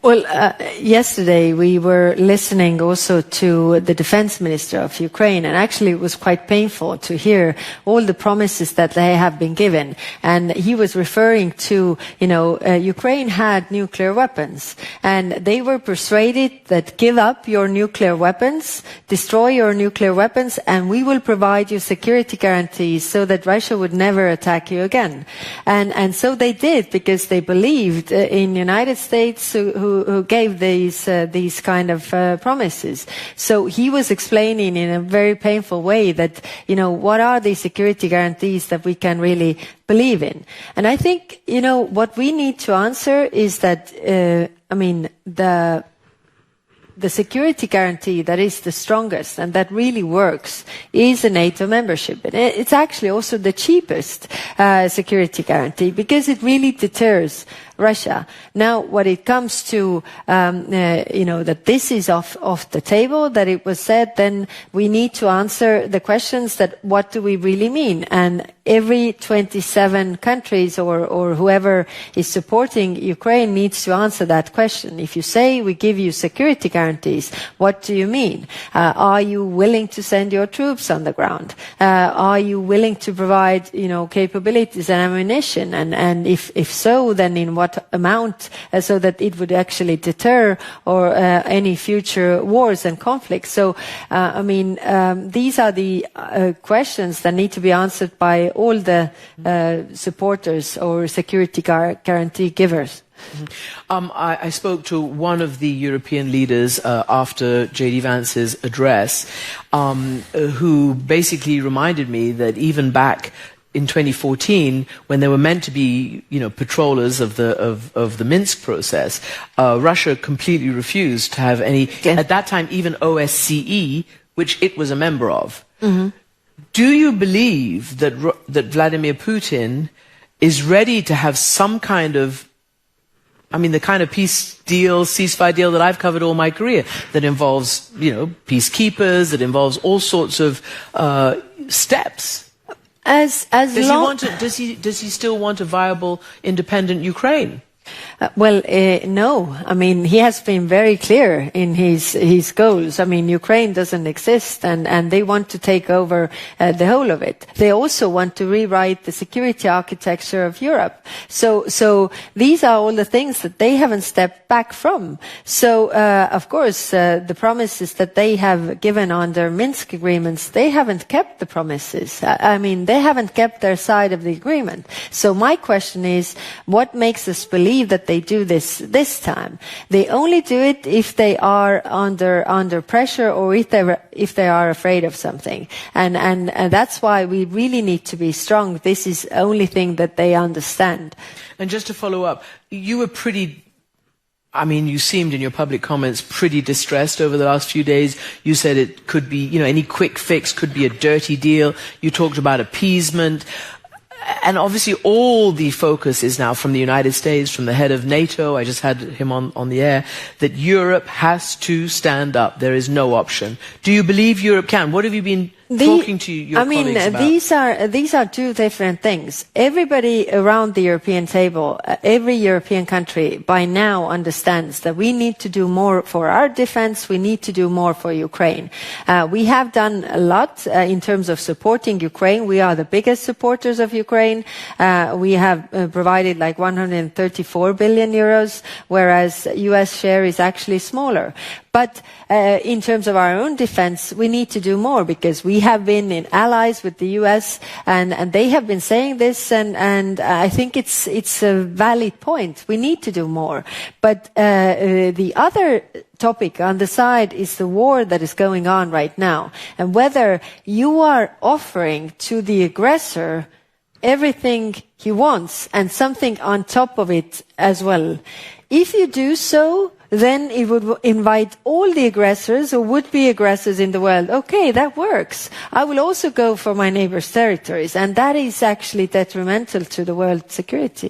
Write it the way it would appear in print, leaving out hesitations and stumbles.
Well, yesterday we were listening also to the defense minister of Ukraine, and actually it was quite painful to hear all the promises that they have been given. And he was referring to, Ukraine had nuclear weapons, and they were persuaded that give up your nuclear weapons, destroy your nuclear weapons, and we will provide you security guarantees so that Russia would never attack you again. And so they did, because they believed in the United States who gave these kind of promises. So he was explaining in a very painful way that, what are the security guarantees that we can really believe in? And I think, what we need to answer is that, the security guarantee that is the strongest and that really works is a NATO membership. And it's actually also the cheapest security guarantee, because it really deters Russia. Now, when it comes to, that this is off the table, that it was said, then we need to answer the questions that what do we really mean? And every 27 countries or whoever is supporting Ukraine needs to answer that question. If you say we give you security guarantees, what do you mean? Are you willing to send your troops on the ground? Are you willing to provide, capabilities and ammunition? And if so, then in what amount, so that it would actually deter or any future wars and conflicts? So, these are the questions that need to be answered by all the supporters or security guarantee givers. I spoke to one of the European leaders after J.D. Vance's address, who basically reminded me that even back in 2014, when there were meant to be, patrollers of the Minsk process, Russia completely refused to have any. Yeah. At that time, even OSCE, which it was a member of. Mm-hmm. Do you believe that Vladimir Putin is ready to have some kind of, the kind of peace deal, ceasefire deal that I've covered all my career, that involves, peacekeepers, that involves all sorts of steps? Does he still want a viable, independent Ukraine? No. He has been very clear in his goals. Ukraine doesn't exist, and they want to take over the whole of it. They also want to rewrite the security architecture of Europe. So these are all the things that they haven't stepped back from. So, of course, the promises that they have given under Minsk agreements, they haven't kept the promises. They haven't kept their side of the agreement. So my question is, what makes us believe that they do this time? They only do it if they are under pressure, or if they are afraid of something. And that's why we really need to be strong. This is the only thing that they understand. And just to follow up, you were you seemed in your public comments pretty distressed over the last few days. You said it could be, any quick fix could be a dirty deal. You talked about appeasement. And obviously all the focus is now from the United States, from the head of NATO, I just had him on the air, that Europe has to stand up. There is no option. Do you believe Europe can? What have you been talking to your colleagues about? These are two different things. Everybody around the European table, every European country by now understands that we need to do more for our defense. We need to do more for Ukraine. We have done a lot in terms of supporting Ukraine. We are the biggest supporters of Ukraine. We have provided like 134 billion euros, whereas US share is actually smaller. But in terms of our own defense, we need to do more, because we have been in allies with the US, and they have been saying this, and I think it's a valid point. We need to do more. But the other topic on the side is the war that is going on right now, and whether you are offering to the aggressor everything he wants and something on top of it as well. If you do so, then it would invite all the aggressors or would-be aggressors in the world. Okay, that works. I will also go for my neighbors' territories, and that is actually detrimental to the world security.